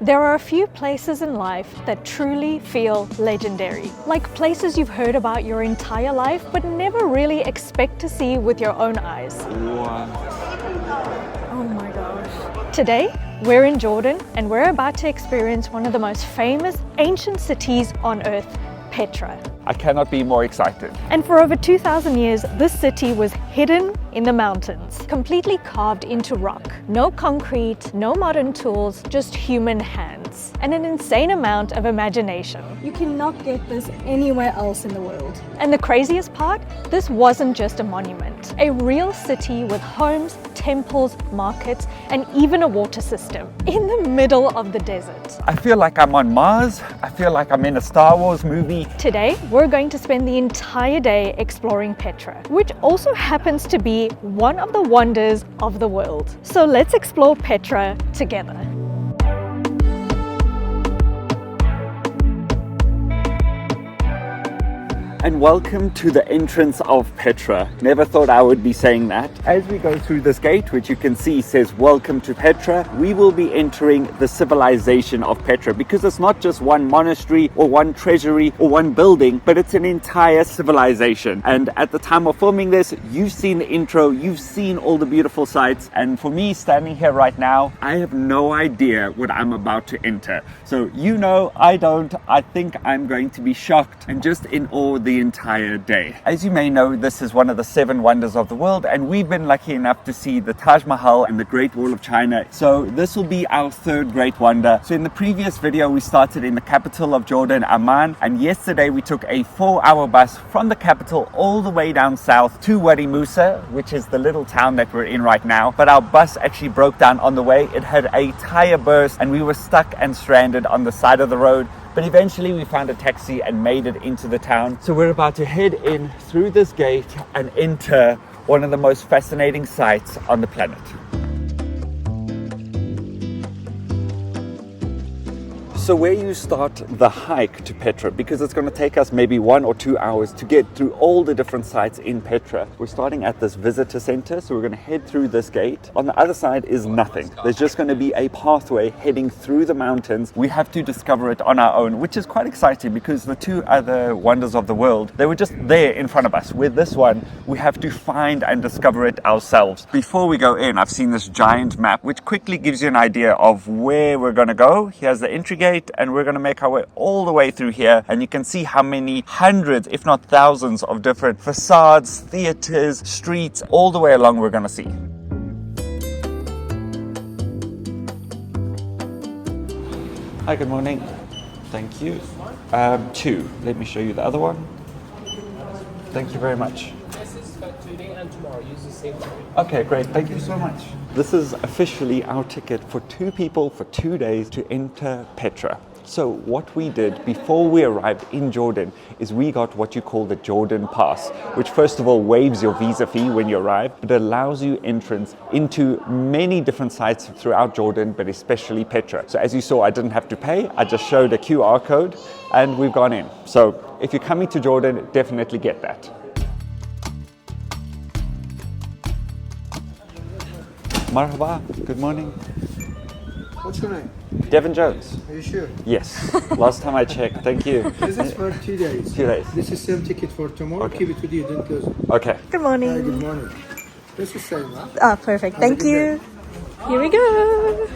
There are a few places in life that truly feel legendary, like places you've heard about your entire life but never really expect to see with your own eyes. Wow. Oh my gosh. Today, we're in Jordan and we're about to experience one of the most famous ancient cities on earth, Petra. I cannot be more excited. And for over 2,000 years, this city was hidden in the mountains, completely carved into rock. No concrete, no modern tools, just human hands, and an insane amount of imagination. You cannot get this anywhere else in the world. And the craziest part, this wasn't just a monument. A real city with homes, temples, markets, and even a water system in the middle of the desert. I feel like I'm on Mars. I feel like I'm in a Star Wars movie. Today, we're going to spend the entire day exploring Petra, which also happens to be one of the wonders of the world. So let's explore Petra together. And welcome to the entrance of Petra. Never thought I would be saying that. As we go through this gate, which you can see says welcome to Petra, we will be entering the civilization of Petra, because it's not just one monastery or one treasury or one building, but it's an entire civilization. And at the time of filming this, you've seen the intro, you've seen all the beautiful sights, and for me standing here right now, I have no idea what I'm about to enter. So you know, I don't. I think I'm going to be shocked and just in awe the entire day. As you may know, this is one of the 7 wonders of the world, and we've been lucky enough to see the Taj Mahal and the Great Wall of China. So this will be our 3rd great wonder. So in the previous video, we started in the capital of Jordan, Amman, and yesterday we took a 4-hour bus from the capital all the way down south to Wadi Musa, which is the little town that we're in right now. But our bus actually broke down on the way. It had a tire burst and we were stuck and stranded on the side of the road. But eventually we found a taxi and made it into the town. So we're about to head in through this gate and enter one of the most fascinating sites on the planet. So where you start the hike to Petra, because it's going to take us maybe 1 or 2 hours to get through all the different sites in Petra. We're starting at this visitor center, so we're going to head through this gate. On the other side is nothing. There's just going to be a pathway heading through the mountains. We have to discover it on our own, which is quite exciting because the 2 other wonders of the world, they were just there in front of us. With this one, we have to find and discover it ourselves. Before we go in, I've seen this giant map, which quickly gives you an idea of where we're going to go. Here's the entry gate, and we're going to make our way all the way through here, and you can see how many hundreds, if not thousands, of different facades, theaters, streets, all the way along we're going to see. Hi, good morning. Thank you. 2. Let me show you the other one. Thank you very much. This is for today and tomorrow. Use the same ticket. Okay, great. Thank you so much. This is officially our ticket for 2 people for 2 days to enter Petra. So what we did before we arrived in Jordan is we got what you call the Jordan Pass, which first of all waives your visa fee when you arrive, but allows you entrance into many different sites throughout Jordan, but especially Petra. So as you saw, I didn't have to pay. I just showed a QR code and we've gone in. So if you're coming to Jordan, definitely get that. Marhaba, good morning. What's your name? Devin Jones. Are you sure? Yes, last time I checked, thank you. This is for 2 days. 2 days. This is same ticket for tomorrow. Okay. Keep it with you, don't lose it. Okay. Good morning. Hi, good morning. This is same, huh? Ah, perfect. Thank you. Here we go.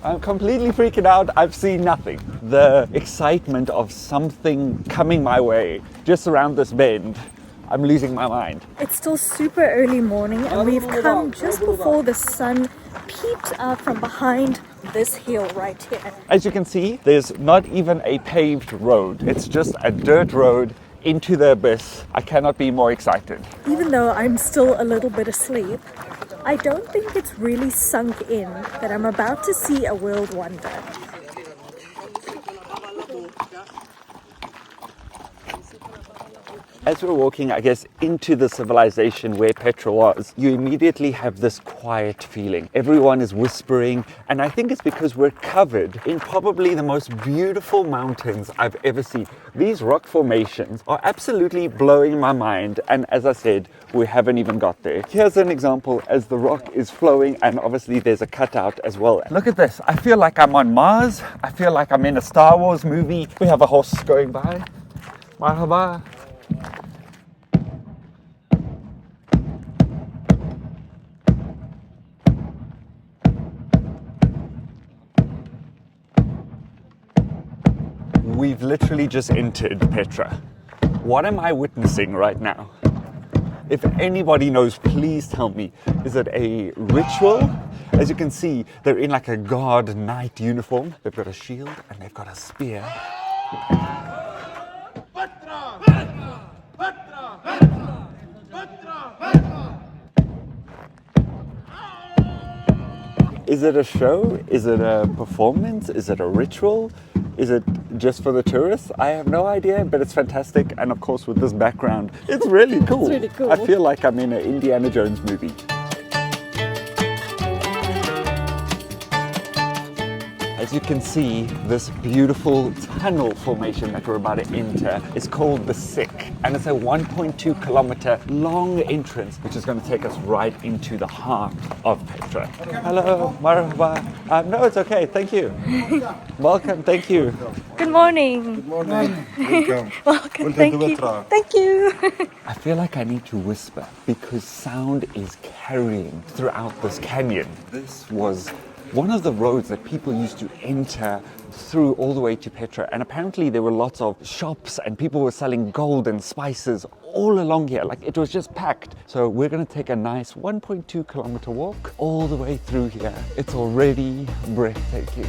I'm completely freaking out. I've seen nothing. The excitement of something coming my way just around this bend, I'm losing my mind. It's still super early morning and we've come just before the sun peeps out from behind this hill right here. As you can see, there's not even a paved road. It's just a dirt road into the abyss. I cannot be more excited. Even though I'm still a little bit asleep, I don't think it's really sunk in that I'm about to see a world wonder. As we're walking, I guess, into the civilization where Petra was, you immediately have this quiet feeling. Everyone is whispering, and I think it's because we're covered in probably the most beautiful mountains I've ever seen. These rock formations are absolutely blowing my mind, and as I said, we haven't even got there. Here's an example as the rock is flowing, and obviously there's a cutout as well. Look at this. I feel like I'm on Mars. I feel like I'm in a Star Wars movie. We have a horse going by. Marhaba. We've literally just entered Petra. What am I witnessing right now? If anybody knows, please tell me. Is it a ritual? As you can see, they're in like a guard knight uniform. They've got a shield and they've got a spear. Is it a show? Is it a performance? Is it a ritual? Is it just for the tourists? I have no idea, but it's fantastic. And of course, with this background, it's really cool. It's really cool. I feel like I'm in an Indiana Jones movie. As you can see, this beautiful tunnel formation that we're about to enter is called the Sick, and it's a 1.2 kilometer long entrance which is going to take us right into the heart of Petra. Hello, marhaba. No, it's okay, thank you. Welcome, thank you. Good morning. Good morning. Welcome. Welcome. Thank you. Thank you. I feel like I need to whisper because sound is carrying throughout this canyon. This was one of the roads that people used to enter through all the way to Petra, and apparently there were lots of shops and people were selling gold and spices all along here. Like, it was just packed. So we're going to take a nice 1.2 kilometer walk all the way through here. It's already breathtaking.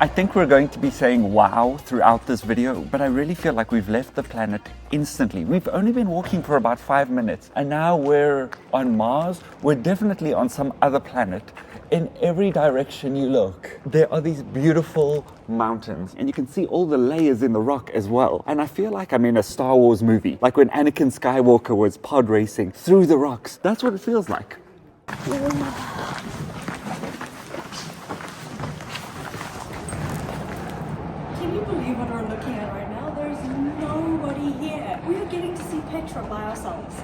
I think we're going to be saying wow throughout this video, but I really feel like we've left the planet instantly. We've only been walking for about 5 minutes, and now we're on Mars. We're definitely on some other planet. In every direction you look, there are these beautiful mountains, and you can see all the layers in the rock as well. And I feel like I'm in a Star Wars movie, like when Anakin Skywalker was pod racing through the rocks. That's what it feels like. Can you believe what we're looking at right now? There's nobody here. We are getting to see Petra by ourselves.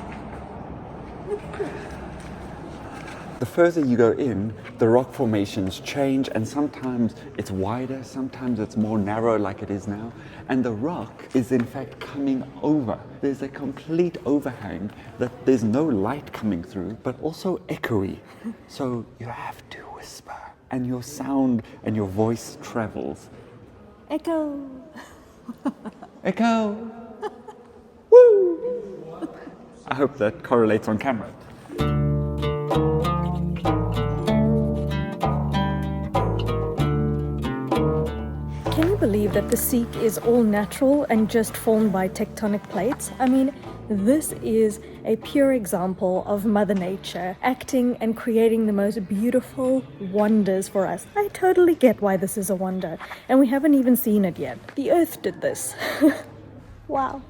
Look at this. The further you go in, the rock formations change, and sometimes it's wider, sometimes it's more narrow like it is now. And the rock is in fact coming over. There's a complete overhang that there's no light coming through, but also echoey. So you have to whisper, and your sound and your voice travels. Echo. Echo! Woo! I hope that correlates on camera. Can you believe that the Sikh is all natural and just formed by tectonic plates? I mean, this is a pure example of Mother Nature acting and creating the most beautiful wonders for us. I totally get why this is a wonder, and we haven't even seen it yet. The Earth did this. Wow.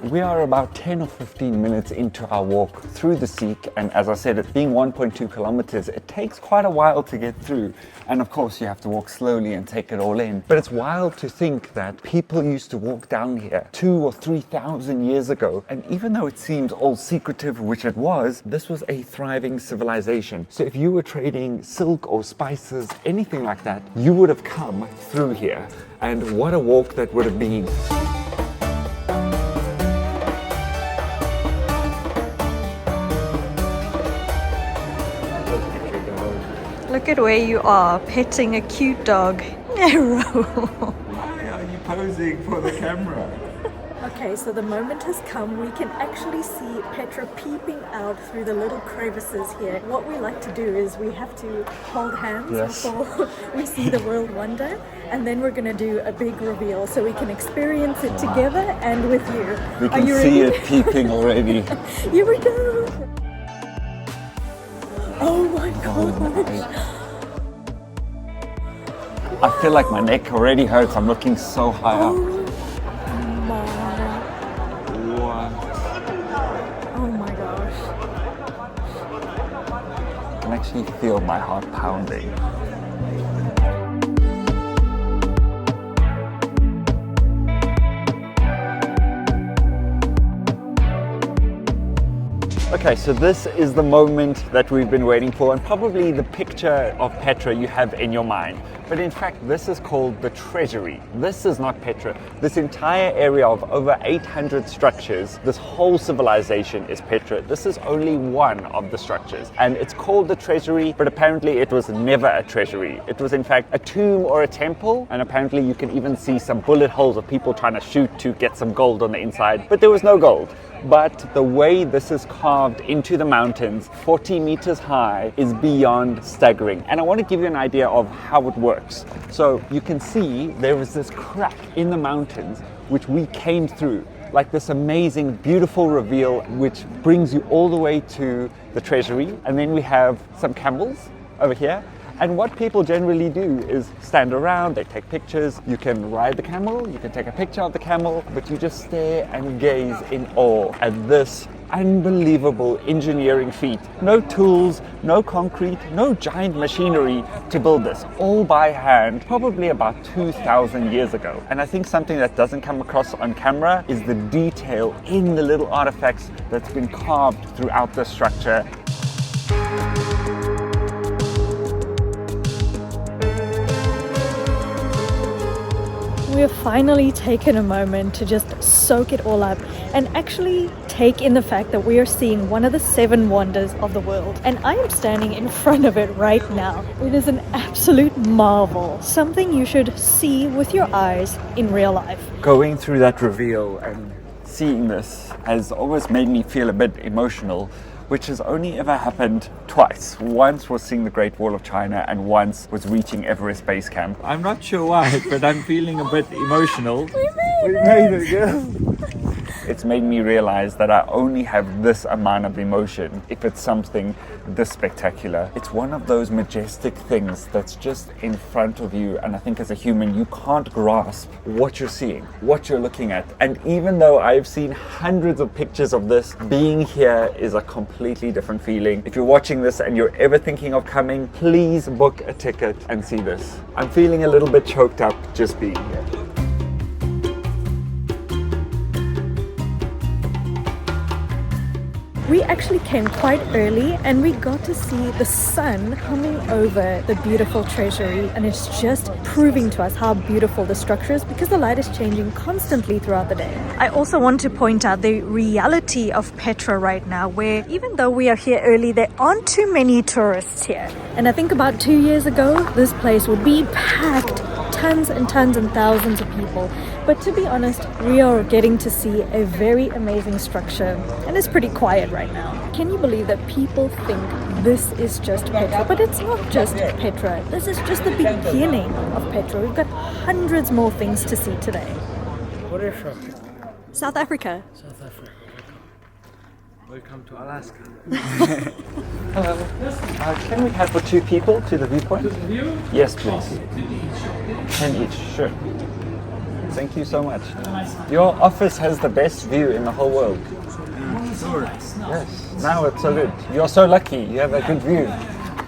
We are about 10 or 15 minutes into our walk through the Sikh, and as I said, it being 1.2 kilometers, it takes quite a while to get through. And of course, you have to walk slowly and take it all in. But it's wild to think that people used to walk down here 2,000 or 3,000 years ago. And even though it seems all secretive, which it was, this was a thriving civilization. So if you were trading silk or spices, anything like that, you would have come through here. And what a walk that would have been. Look at where you are, petting a cute dog. Nero. Why are you posing for the camera? Okay, so the moment has come. We can actually see Petra peeping out through the little crevices here. What we like to do is we have to hold hands before we see the world wonder, and then we're going to do a big reveal so we can experience it together and with you. We Are can you see ready? it peeping already. Here we go! Oh my gosh! I feel like my neck already hurts. I'm looking so high up. Oh my gosh. I can actually feel my heart pounding. Okay, so this is the moment that we've been waiting for, and probably the picture of Petra you have in your mind. But in fact, this is called the Treasury. This is not Petra. This entire area of over 800 structures, this whole civilization is Petra. This is only one of the structures, and it's called the Treasury, but apparently it was never a treasury. It was in fact a tomb or a temple, and apparently you can even see some bullet holes of people trying to shoot to get some gold on the inside, but there was no gold. But the way this is carved into the mountains, 40 meters high, is beyond staggering. And I want to give you an idea of how it works. So you can see there is this crack in the mountains which we came through, like this amazing, beautiful reveal which brings you all the way to the Treasury. And then we have some camels over here. And what people generally do is stand around, they take pictures. You can ride the camel, you can take a picture of the camel, but you just stare and gaze in awe at this unbelievable engineering feat. No tools, no concrete, no giant machinery to build this, all by hand, probably about 2,000 years ago. And I think something that doesn't come across on camera is the detail in the little artifacts that's been carved throughout the structure. We have finally taken a moment to just soak it all up and actually take in the fact that we are seeing one of the 7 wonders of the world. And I am standing in front of it right now. It is an absolute marvel, something you should see with your eyes in real life. Going through that reveal and seeing this has always made me feel a bit emotional, which has only ever happened twice. Once was seeing the Great Wall of China, and once was reaching Everest Base Camp. I'm not sure why, but I'm feeling a bit emotional. We made it, yeah. It's made me realize that I only have this amount of emotion if it's something this spectacular. It's one of those majestic things that's just in front of you, and I think as a human you can't grasp what you're seeing, what you're looking at. And even though I've seen hundreds of pictures of this, being here is a completely different feeling. If you're watching this and you're ever thinking of coming, please book a ticket and see this. I'm feeling a little bit choked up just being here. We actually came quite early and we got to see the sun coming over the beautiful Treasury, and it's just proving to us how beautiful the structure is because the light is changing constantly throughout the day. I also want to point out the reality of Petra right now, where even though we are here early, there aren't too many tourists here. And I think about 2 years ago, this place would be packed, tons and tons and thousands of people. But to be honest, we are getting to see a very amazing structure, and it's pretty quiet right now. Can you believe that people think this is just Petra? But it's not just Petra. This is just the beginning of Petra. We've got hundreds more things to see today. Where are you from? South Africa. South Africa. Welcome to Alaska. Hello. Can we have for 2 people to the viewpoint? Yes, please. 10 each, sure. Thank you so much. Your office has the best view in the whole world. Yes, now it's so good. You're so lucky, you have a good view.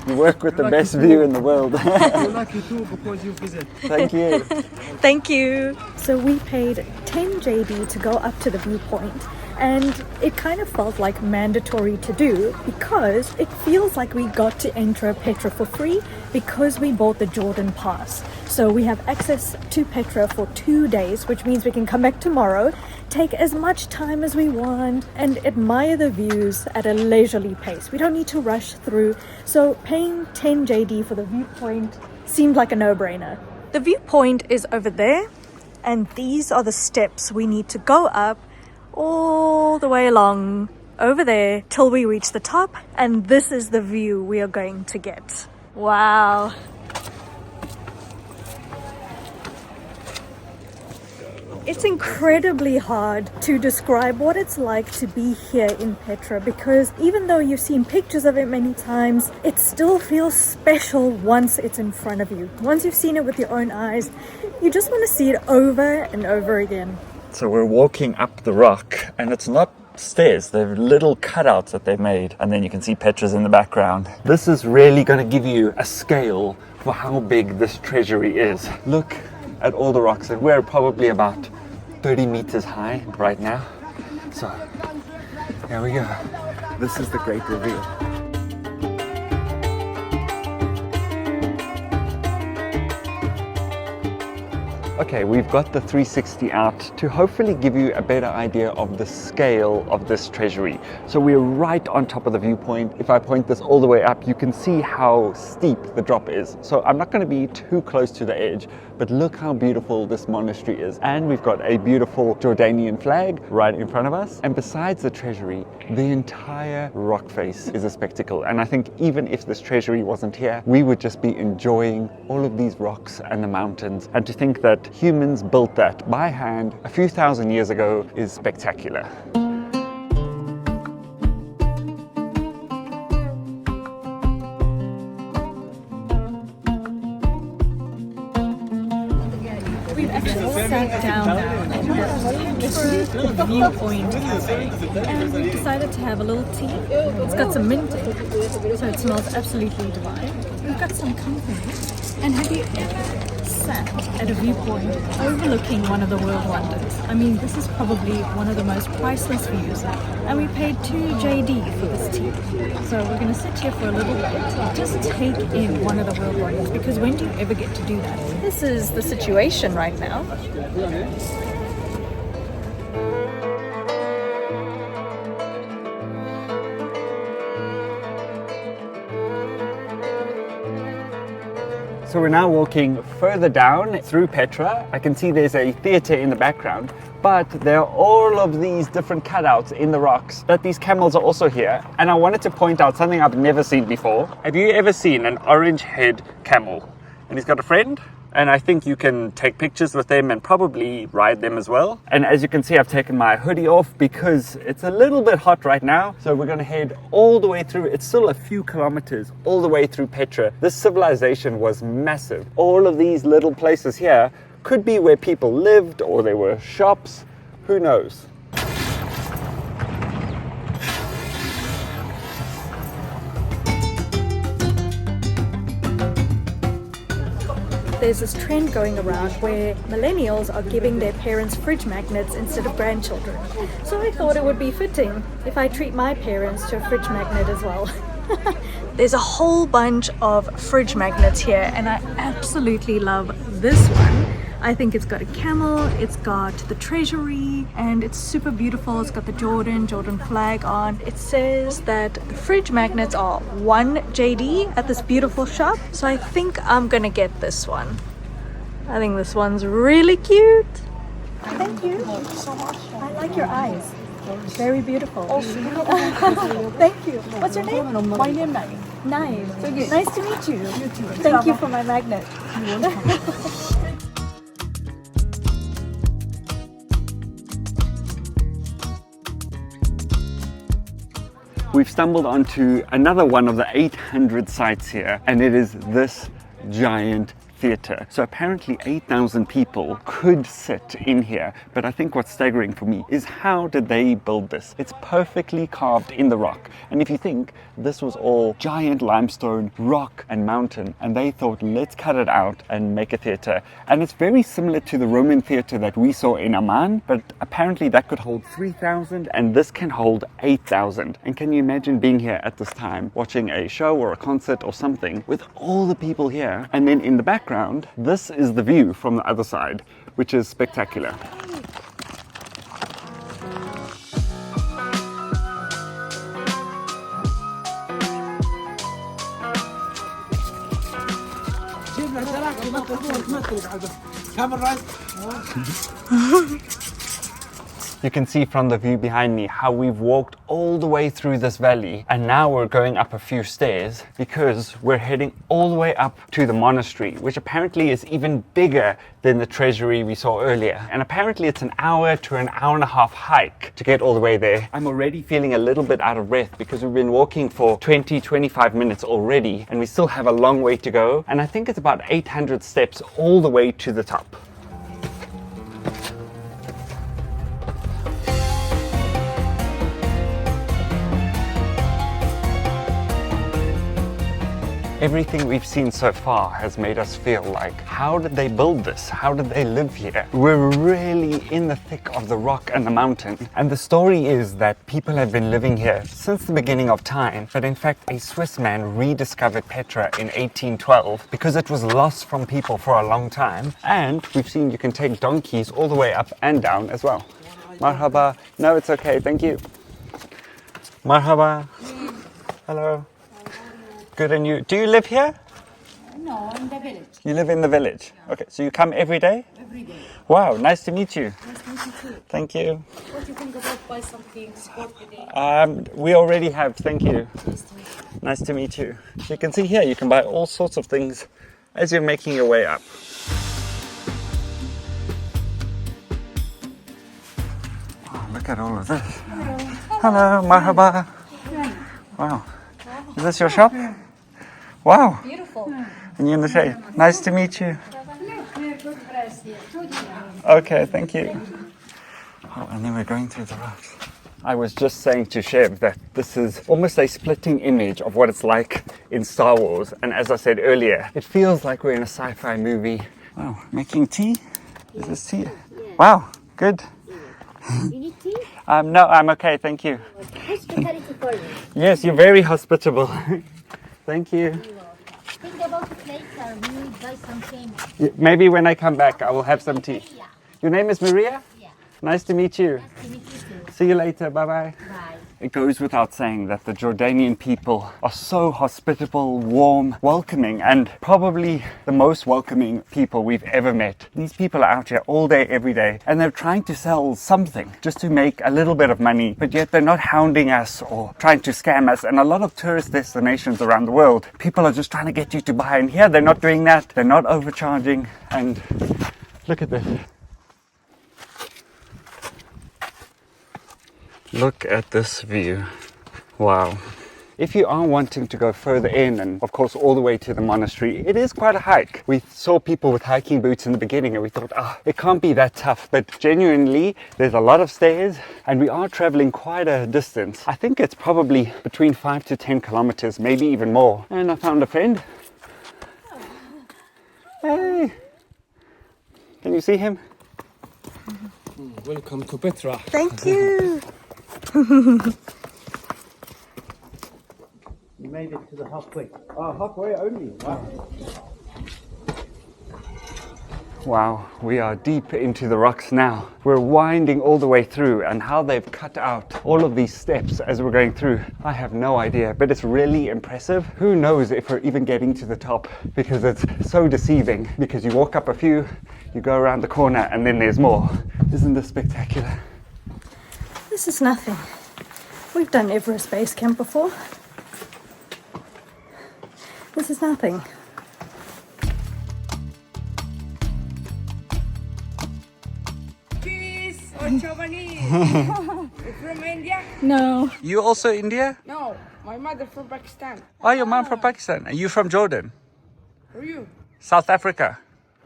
You work with the best view in the world. You're lucky too because you visit. Thank you. Thank you. So we paid 10 JD to go up to the viewpoint, and it kind of felt like mandatory to do because it feels like we got to enter Petra for free because we bought the Jordan Pass. So we have access to Petra for 2 days, which means we can come back tomorrow, take as much time as we want, and admire the views at a leisurely pace. We don't need to rush through. So paying 10 JD for the viewpoint seemed like a no-brainer. The viewpoint is over there, And these are the steps we need to go up all the way along over there till we reach the top. And this is the view we are going to get. Wow. It's incredibly hard to describe what it's like to be here in Petra, because even though you've seen pictures of it many times, it still feels special once it's in front of you. Once you've seen it with your own eyes, you just want to see it over and over again. So we're walking up the rock, and it's not stairs, they're little cutouts that they've made, and then you can see Petra's in the background. This is really going to give you a scale for how big this treasury is. Look at all the rocks, and we're probably about 30 meters high right now. So here we go. This is the great reveal. Okay, we've got the 360 out to hopefully give you a better idea of the scale of this treasury. So we're right on top of the viewpoint. If I point this all the way up, you can see how steep the drop is. So I'm not going to be too close to the edge, but look how beautiful this monastery is. And we've got a beautiful Jordanian flag right in front of us. And besides the treasury, the entire rock face is a spectacle. And I think even if this treasury wasn't here, we would just be enjoying all of these rocks and the mountains. And to think that humans built that by hand a few thousand years ago is spectacular. We've actually sat down now for a viewpoint cafe, and we've decided to have a little tea. It's got some mint in it, so it smells absolutely divine. We've got some company. And have you ever sat at a viewpoint overlooking one of the world wonders? I mean, this is probably one of the most priceless views, and we paid 2 JD for this tea. So we're going to sit here for a little bit, just take in one of the world wonders, because when do you ever get to do that? This is the situation right now. So we're now walking further down through Petra. I can see there's a theatre in the background, but there are all of these different cutouts in the rocks that these camels are also here. And I wanted to point out something I've never seen before. Have you ever seen an orange-haired camel? And he's got a friend, and I think you can take pictures with them and probably ride them as well. And as you can see, I've taken my hoodie off because it's a little bit hot right now. So we're gonna head all the way through. It's still a few kilometers all the way through Petra. This civilization was massive. All of these little places here could be where people lived, or there were shops, who knows? There's this trend going around where millennials are giving their parents fridge magnets instead of grandchildren. So I thought it would be fitting if I treat my parents to a fridge magnet as well. There's a whole bunch of fridge magnets here, and I absolutely love this one. I think it's got a camel, it's got the treasury, and it's super beautiful. It's got the Jordan flag on. It says that the fridge magnets are 1 JD at this beautiful shop. So I think I'm gonna get this one. I think this one's really cute. Thank you. Thank you so much. I like your eyes. Very beautiful. Thank you. What's your name? My name is Nice. Nice to meet you. You too. Thank you for my magnet. We've stumbled onto another one of the 800 sites here, and it is this giant theatre. So apparently 8,000 people could sit in here, but I think what's staggering for me is how did they build this? It's perfectly carved in the rock. And if you think this was all giant limestone, rock and mountain, and they thought, let's cut it out and make a theatre. And it's very similar to the Roman theatre that we saw in Amman, but apparently that could hold 3,000 and this can hold 8,000. And can you imagine being here at this time, watching a show or a concert or something with all the people here, and then in the background, this is the view from the other side, which is spectacular. You can see from the view behind me how we've walked all the way through this valley, and now we're going up a few stairs because we're heading all the way up to the monastery, which apparently is even bigger than the treasury we saw earlier. And apparently it's an hour to an hour and a half hike to get all the way there. I'm already feeling a little bit out of breath because we've been walking for 20-25 minutes already, and we still have a long way to go. And I think it's about 800 steps all the way to the top. Everything we've seen so far has made us feel like, how did they build this? How did they live here? We're really in the thick of the rock and the mountain. And the story is that people have been living here since the beginning of time. But in fact, a Swiss man rediscovered Petra in 1812 because it was lost from people for a long time. And we've seen you can take donkeys all the way up and down as well. Marhaba. No, it's okay. Thank you. Marhaba. Hello. Good, and you? Do you live here? No, in the village. You live in the village? Okay, so you come every day? Every day. Wow, nice to meet you. Nice to meet you too. Thank you. What do you think about buy something sport today? We already have, thank you. Nice to meet you. Nice to meet you. You can see here, you can buy all sorts of things as you're making your way up. Oh, look at all of this. Hello. Hello, marhaba. Wow. Is this your shop? Wow. Beautiful. And you're in the shade. Nice to meet you. Okay, thank you. Oh, and then we're going through the rocks. I was just saying to Shev that this is almost a splitting image of what it's like in Star Wars. And as I said earlier, it feels like we're in a sci-fi movie. Wow, making tea? Is this tea? Wow, good. You need tea? No, I'm okay, thank you. Hospitality for you. Yes, you're very hospitable. Thank you. Think about it later. We will buy some candy. Maybe when I come back, I will have some tea. Yeah. Your name is Maria? Yeah. Nice to meet you. Nice to meet you too. See you later. Bye-bye. Bye. It goes without saying that the Jordanian people are so hospitable, warm, welcoming, and probably the most welcoming people we've ever met. These people are out here all day, every day, and they're trying to sell something just to make a little bit of money, but yet they're not hounding us or trying to scam us. And a lot of tourist destinations around the world, people are just trying to get you to buy, and here they're not doing that. They're not overcharging, and look at this. Look at this view. Wow. If you are wanting to go further in and of course all the way to the monastery, it is quite a hike. We saw people with hiking boots in the beginning and we thought, it can't be that tough. But genuinely, there's a lot of stairs and we are traveling quite a distance. I think it's probably between 5 to 10 kilometers, maybe even more. And I found a friend. Hey. Can you see him? Welcome to Petra. Thank you. You made it to the halfway. Oh, halfway only. Wow. Wow, we are deep into the rocks now. We're winding all the way through, and how they've cut out all of these steps as we're going through, I have no idea, but it's really impressive. Who knows if we're even getting to the top, because it's so deceiving, because you walk up a few, you go around the corner, and then there's more. Isn't this spectacular? This is nothing. We've done Everest Base Camp before. This is nothing. Peace or Chobani. You from India? No. You also India? No, my mother from Pakistan. Oh, your mom from Pakistan. And you from Jordan? Who are you? South Africa.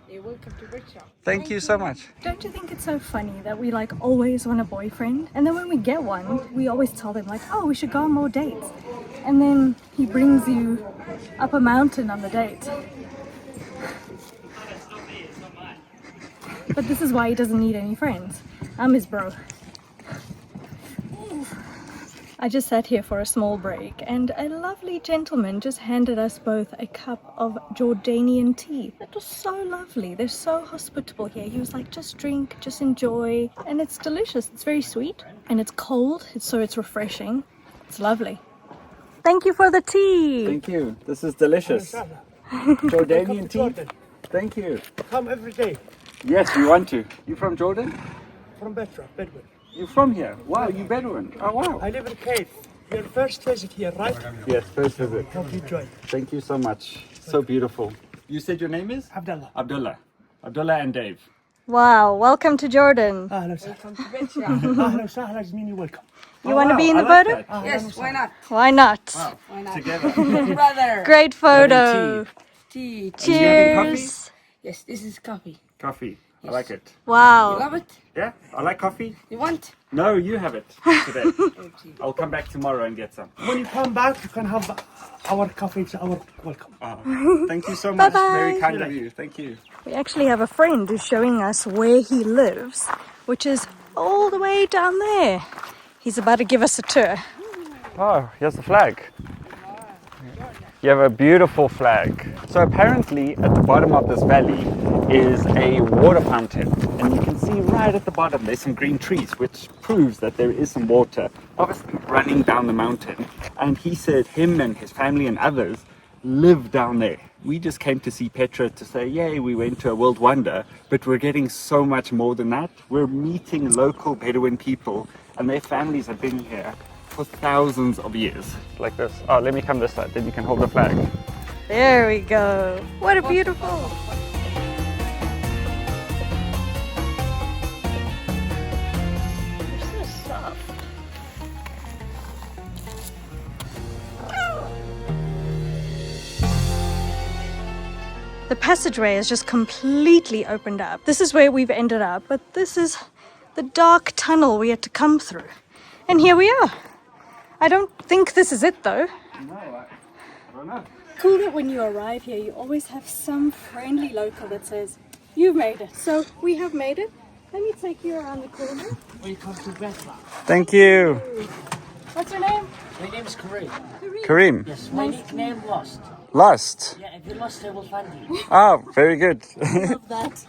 Hey, welcome to Petra. Thank you so much. Don't you think it's so funny that we always want a boyfriend, and then when we get one, we always tell them oh, we should go on more dates, and then he brings you up a mountain on the date. But this is why he doesn't need any friends. I'm his bro. I just sat here for a small break and a lovely gentleman just handed us both a cup of Jordanian tea. It was so lovely. They're so hospitable here. He was like, just drink, just enjoy. And it's delicious. It's very sweet and it's cold, so it's refreshing. It's lovely. Thank you for the tea. Thank you. This is delicious. Jordanian tea. Thank you. Come every day. Yes, we want to. You from Jordan? From Petra, Bedouin. You're from here? Wow, you Bedouin. Oh, wow. I live in a cave. Your first visit here, right? Yes, first visit. Hope you enjoy. Thank you so much. So beautiful. You said your name is? Abdullah. Abdullah and Dave. Wow, welcome to Jordan. Ahlan sahlan, Jasmine, welcome. You want to be in the like photo? that. Yes, why not? Why not? Wow. Why not? Together. Brother. Great photo. Tea. Cheers. Yes, this is coffee. Coffee. I like it. You Wow. love it? Yeah, I like coffee. You want? No, you have it today. I'll come back tomorrow and get some. When you come back, you can have our coffee. It's our welcome. Thank you so much. Bye-bye. Very kind of you. Thank you. We actually have a friend who's showing us where he lives, which is all the way down there. He's about to give us a tour. Oh, here's the flag. You have a beautiful flag. So apparently at the bottom of this valley is a water fountain. And you can see right at the bottom there's some green trees, which proves that there is some water, obviously running down the mountain. And he said him and his family and others live down there. We just came to see Petra to say, yay, we went to a world wonder, but we're getting so much more than that. We're meeting local Bedouin people and their families have been here for thousands of years. Like this. Oh, let me come this side, then you can hold the flag. There we go. What a beautiful. You're so soft. The passageway has just completely opened up. This is where we've ended up, but this is the dark tunnel we had to come through. And here we are. I don't think this is it though. No, I don't know. Cool that when you arrive here, you always have some friendly local that says, you've made it. So we have made it. Let me take you around the corner. Welcome to Petra. Thank you. What's your name? My name is Kareem. Kareem. Yes, my nickname Lost. Lost. Yeah, if you lost, I will find you. Oh, very good. Love that.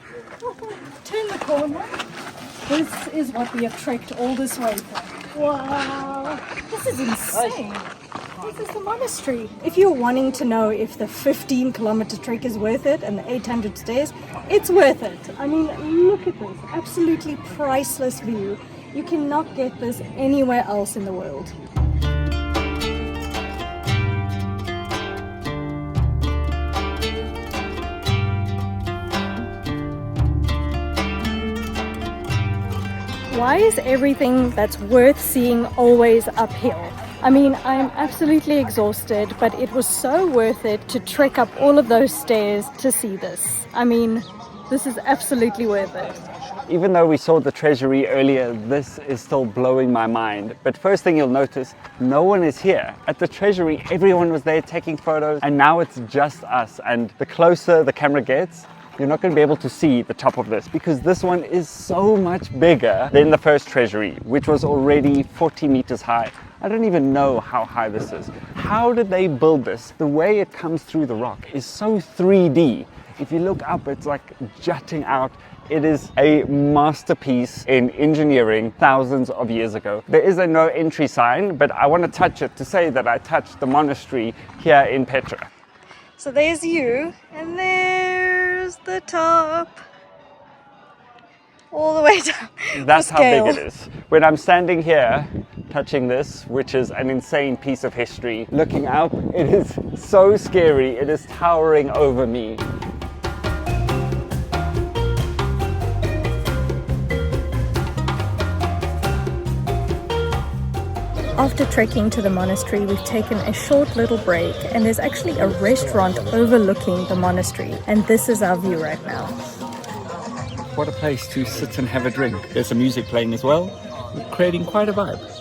Turn the corner. This is what we have trekked all this way for. Wow. This is insane. This is the monastery. If you're wanting to know if the 15-kilometer trek is worth it and the 800 stairs, it's worth it. I mean, look at this. Absolutely priceless view. You cannot get this anywhere else in the world. Why is everything that's worth seeing always uphill? I mean, I'm absolutely exhausted, but it was so worth it to trek up all of those stairs to see this. I mean, this is absolutely worth it. Even though we saw the Treasury earlier, this is still blowing my mind. But first thing you'll notice, no one is here. At the Treasury, everyone was there taking photos, and now it's just us. And the closer the camera gets, you're not going to be able to see the top of this because this one is so much bigger than the first Treasury, which was already 40 meters high. I don't even know how high this is. How did they build this? The way it comes through the rock is so 3D. If you look up, it's like jutting out. It is a masterpiece in engineering thousands of years ago. There is a no entry sign, but I want to touch it to say that I touched the monastery here in Petra. So there's you, and there's the top. All the way down. That's For how big scale. it is. When I'm standing here, touching this, which is an insane piece of history, looking up, it is so scary. It is towering over me. After trekking to the monastery, we've taken a short little break, and there's actually a restaurant overlooking the monastery, and this is our view right now. What a place to sit and have a drink. There's some music playing as well, creating quite a vibe.